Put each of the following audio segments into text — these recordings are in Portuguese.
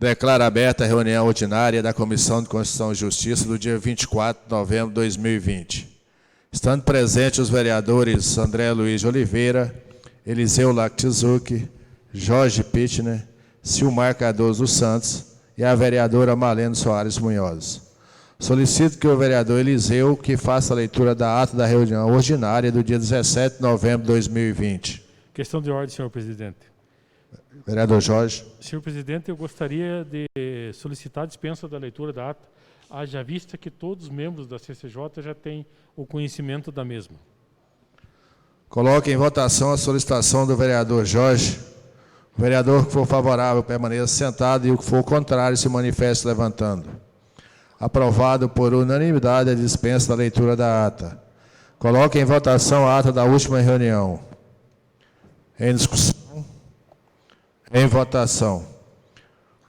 Declaro aberta a reunião ordinária da Comissão de Constituição e Justiça do dia 24 de novembro de 2020. Estando presentes os vereadores André Luiz de Oliveira, Eliseu Lactizuc, Jorge Pittner, Silmar Cardoso dos Santos e a vereadora Marlene Soares Munhoz. Solicito que o vereador Eliseu que faça a leitura da ata da reunião ordinária do dia 17 de novembro de 2020. Questão de ordem, senhor presidente. Vereador Jorge. Senhor presidente, eu gostaria de solicitar a dispensa da leitura da ata, haja vista que todos os membros da CCJ já têm o conhecimento da mesma. Coloque em votação a solicitação do vereador Jorge. O vereador que for favorável permaneça sentado e o que for contrário se manifeste levantando. Aprovado por unanimidade a dispensa da leitura da ata. Coloque em votação a ata da última reunião. Em discussão. Em votação.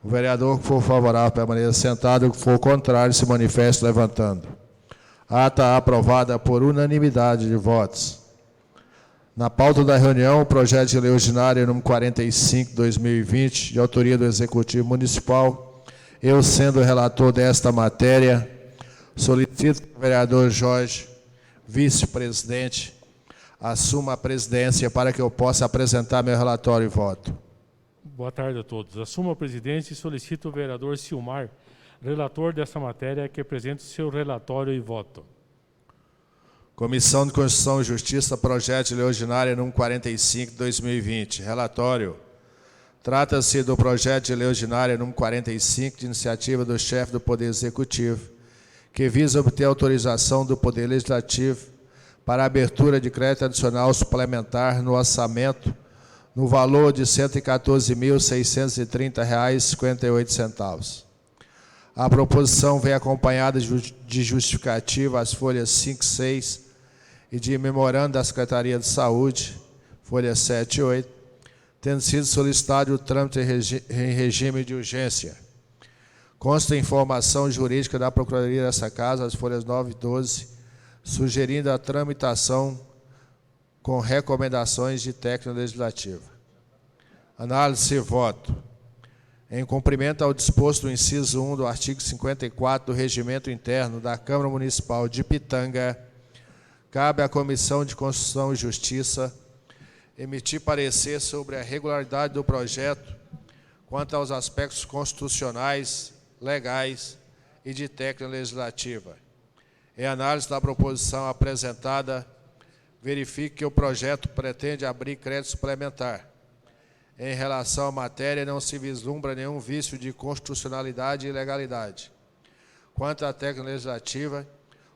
O vereador que for favorável permaneça sentado e o que for contrário se manifeste levantando. Ata aprovada por unanimidade de votos. Na pauta da reunião, o projeto de lei ordinária número 45/2020, de autoria do Executivo Municipal, eu sendo relator desta matéria, solicito que o vereador Jorge, vice-presidente, assuma a presidência para que eu possa apresentar meu relatório e voto. Boa tarde a todos. Assumo a presidência e solicito o vereador Silmar, relator dessa matéria, que apresente o seu relatório e voto. Comissão de Constituição e Justiça, projeto de lei ordinária número 45/2020. Relatório. Trata-se do projeto de lei ordinária número 45, de iniciativa do chefe do Poder Executivo, que visa obter autorização do Poder Legislativo para a abertura de crédito adicional suplementar no orçamento no valor de R$ 114.630,58. A proposição vem acompanhada de justificativa às folhas 5 e 6 e de memorando da Secretaria de Saúde, folhas 7 e 8, tendo sido solicitado o trâmite em regime de urgência. Consta informação jurídica da Procuradoria dessa Casa, as folhas 9 e 12, sugerindo a tramitação com recomendações de técnica legislativa. Análise e voto. Em cumprimento ao disposto do inciso 1 do artigo 54 do Regimento Interno da Câmara Municipal de Pitanga, cabe à Comissão de Constituição e Justiça emitir parecer sobre a regularidade do projeto quanto aos aspectos constitucionais, legais e de técnica legislativa. Em análise da proposição apresentada, verifique que o projeto pretende abrir crédito suplementar. Em relação à matéria, não se vislumbra nenhum vício de constitucionalidade e legalidade. Quanto à técnica legislativa,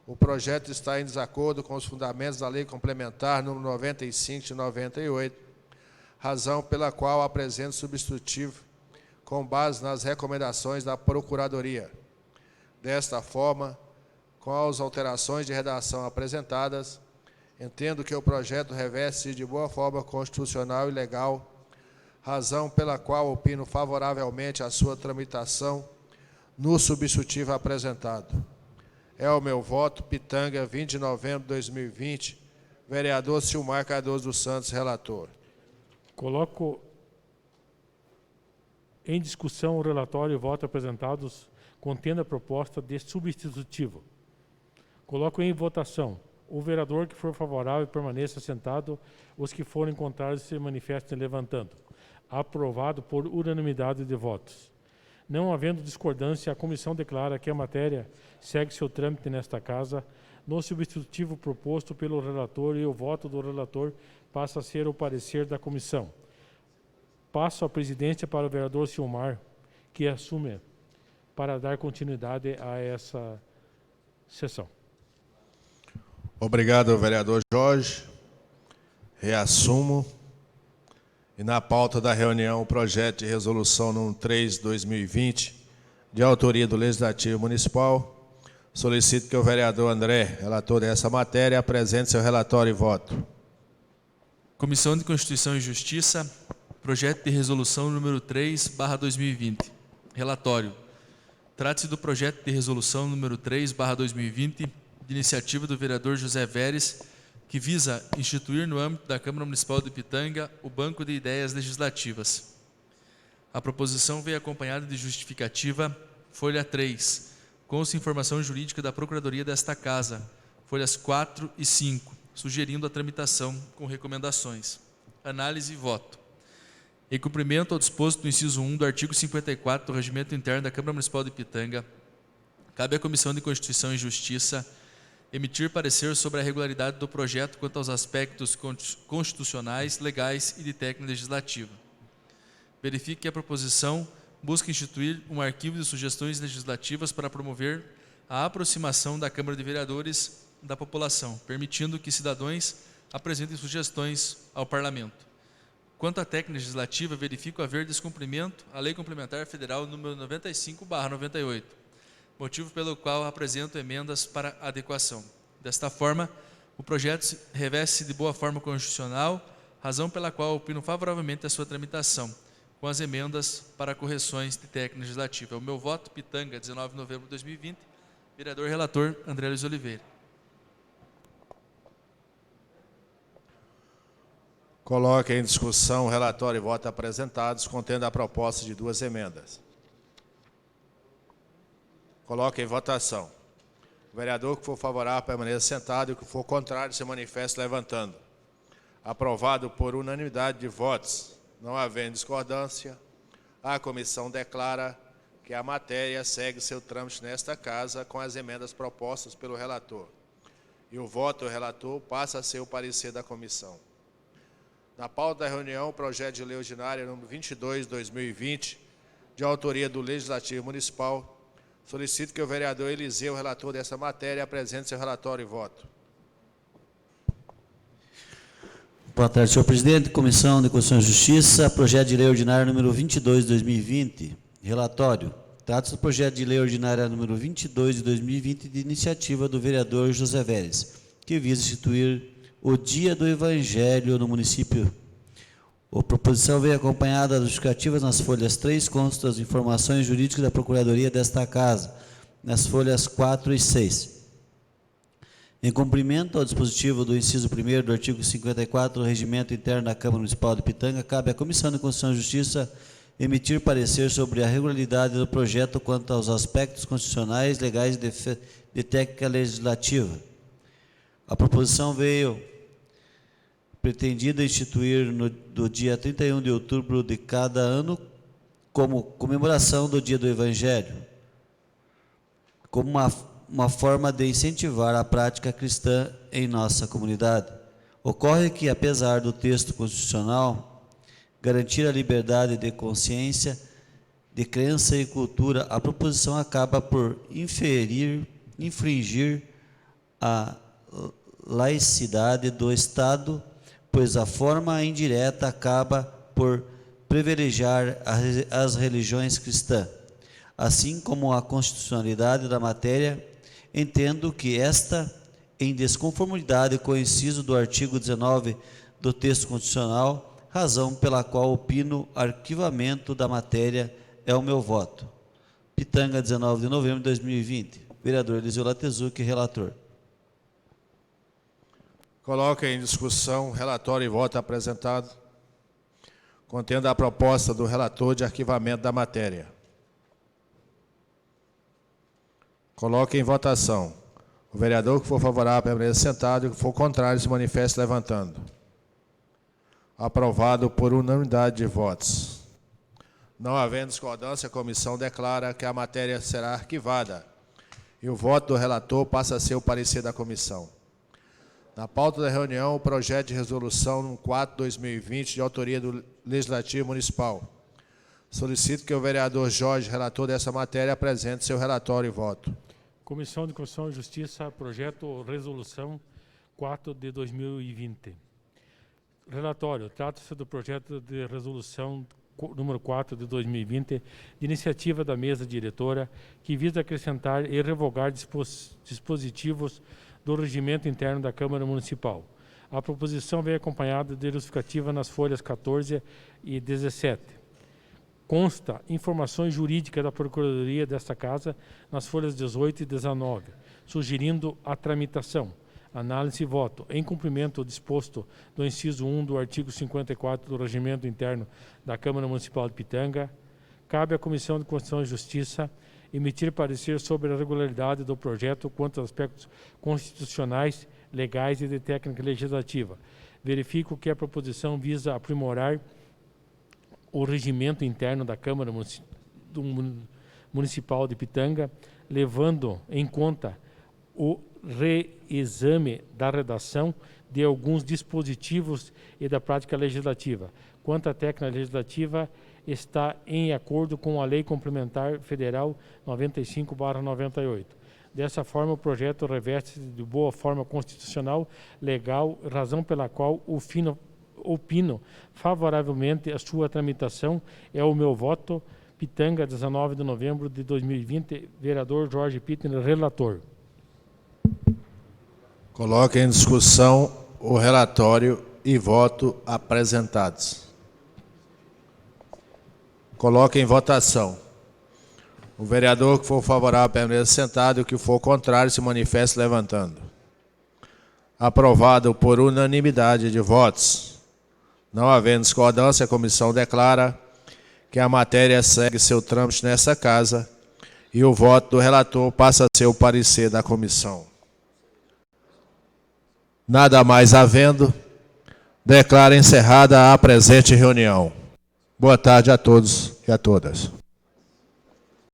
o projeto está em desacordo com os fundamentos da Lei Complementar número 95 de 98, razão pela qual apresento substitutivo com base nas recomendações da Procuradoria. Desta forma, com as alterações de redação apresentadas, entendo que o projeto reveste de boa forma constitucional e legal, razão pela qual opino favoravelmente a sua tramitação no substitutivo apresentado. É o meu voto, Pitanga, 20 de novembro de 2020, vereador Silmar Cardoso dos Santos, relator. Coloco em discussão o relatório e voto apresentados contendo a proposta de substitutivo. Coloco em votação. O vereador que for favorável permaneça sentado, os que forem contrários se manifestem levantando. Aprovado por unanimidade de votos. Não havendo discordância, a comissão declara que a matéria segue seu trâmite nesta Casa, no substitutivo proposto pelo relator, e o voto do relator passa a ser o parecer da comissão. Passo a presidência para o vereador Silmar, que assume para dar continuidade a essa sessão. Obrigado, vereador Jorge. Reassumo. E na pauta da reunião, o projeto de resolução número 3/2020, de autoria do Legislativo Municipal, solicito que o vereador André, relator dessa matéria, apresente seu relatório e voto. Comissão de Constituição e Justiça, projeto de resolução número 3/2020. Relatório. Trata-se do projeto de resolução número 3/2020, de iniciativa do vereador José Veres, que visa instituir no âmbito da Câmara Municipal de Pitanga o Banco de Ideias Legislativas. A proposição veio acompanhada de justificativa, folha 3, consta informação jurídica da Procuradoria desta Casa, folhas 4 e 5, sugerindo a tramitação com recomendações. Análise e voto. Em cumprimento ao disposto no inciso 1 do artigo 54 do Regimento Interno da Câmara Municipal de Pitanga, cabe à Comissão de Constituição e Justiça emitir parecer sobre a regularidade do projeto quanto aos aspectos constitucionais, legais e de técnica legislativa. Verifique que a proposição busca instituir um arquivo de sugestões legislativas para promover a aproximação da Câmara de Vereadores da população, permitindo que cidadãos apresentem sugestões ao Parlamento. Quanto à técnica legislativa, verifico haver descumprimento à Lei Complementar Federal número 95/98, motivo pelo qual apresento emendas para adequação. Desta forma, o projeto reveste-se de boa forma constitucional, razão pela qual opino favoravelmente a sua tramitação, com as emendas para correções de técnica legislativa. O meu voto, Pitanga, 19 de novembro de 2020, vereador relator André Luiz Oliveira. Coloque em discussão o relatório e voto apresentados, contendo a proposta de 2 emendas. Coloque em votação. O vereador que for favorável permaneça sentado e o que for contrário se manifeste levantando. Aprovado por unanimidade de votos. Não havendo discordância, a comissão declara que a matéria segue seu trâmite nesta Casa com as emendas propostas pelo relator. E o voto do relator passa a ser o parecer da comissão. Na pauta da reunião, o projeto de lei ordinária número 22/2020, de autoria do Legislativo Municipal, solicito que o vereador Eliseu, relator dessa matéria, apresente seu relatório e voto. Boa tarde, senhor presidente. Comissão de Constituição e Justiça, projeto de lei ordinária número 22/2020. Relatório. Trata-se do projeto de lei ordinária número 22 de 2020, de iniciativa do vereador José Vélez, que visa instituir o Dia do Evangelho no município. A proposição veio acompanhada das justificativas nas folhas 3, constam as informações jurídicas da Procuradoria desta Casa, nas folhas 4 e 6. Em cumprimento ao dispositivo do inciso 1º do artigo 54 do Regimento Interno da Câmara Municipal de Pitanga, cabe à Comissão de Constituição e Justiça emitir parecer sobre a regularidade do projeto quanto aos aspectos constitucionais, legais e de técnica legislativa. A proposição veio pretendida instituir do dia 31 de outubro de cada ano como comemoração do Dia do Evangelho, como uma forma de incentivar a prática cristã em nossa comunidade. Ocorre que, apesar do texto constitucional garantir a liberdade de consciência, de crença e cultura, a proposição acaba por infringir a laicidade do Estado, pois a forma indireta acaba por privilegiar as religiões cristãs. Assim como a constitucionalidade da matéria, entendo que esta, em desconformidade com o inciso do artigo 19 do texto constitucional, razão pela qual opino arquivamento da matéria, é o meu voto. Pitanga, 19 de novembro de 2020. Vereador Eliseu Latezuc, relator. Coloque em discussão o relatório e voto apresentado, contendo a proposta do relator de arquivamento da matéria. Coloque em votação. O vereador que for favorável permaneça sentado e o que for contrário se manifeste levantando. Aprovado por unanimidade de votos. Não havendo discordância, a comissão declara que a matéria será arquivada e o voto do relator passa a ser o parecer da comissão. Na pauta da reunião, o projeto de resolução número 4/2020, de autoria do Legislativo Municipal. Solicito que o vereador Jorge, relator dessa matéria, apresente seu relatório e voto. Comissão de Constituição e Justiça, projeto resolução 4 de 2020. Relatório. Trata-se do projeto de resolução número 4 de 2020, de iniciativa da mesa diretora, que visa acrescentar e revogar dispositivos do regimento interno da Câmara Municipal. A proposição veio acompanhada de justificativa nas folhas 14 e 17. Consta informações jurídicas da Procuradoria desta Casa nas folhas 18 e 19, sugerindo a tramitação. Análise e voto. Em cumprimento ao disposto do inciso 1 do artigo 54 do Regimento Interno da Câmara Municipal de Pitanga, cabe à Comissão de Constituição e Justiça emitir parecer sobre a regularidade do projeto quanto aos aspectos constitucionais, legais e de técnica legislativa. Verifico que a proposição visa aprimorar o regimento interno da Câmara Municipal de Pitanga, levando em conta o reexame da redação de alguns dispositivos e da prática legislativa. Quanto à técnica legislativa, está em acordo com a Lei Complementar Federal 95/98. Dessa forma, o projeto reveste de boa forma constitucional, legal, razão pela qual opino favoravelmente a sua tramitação. É o meu voto. Pitanga, 19 de novembro de 2020, vereador Jorge Pittner, relator. Coloque em discussão o relatório e voto apresentados. Coloque em votação. O vereador que for favorável permaneça sentado e o que for contrário se manifeste levantando. Aprovado por unanimidade de votos. Não havendo discordância, a comissão declara que a matéria segue seu trâmite nessa casa e o voto do relator passa a ser o parecer da comissão. Nada mais havendo, declaro encerrada a presente reunião. Boa tarde a todos e a todas.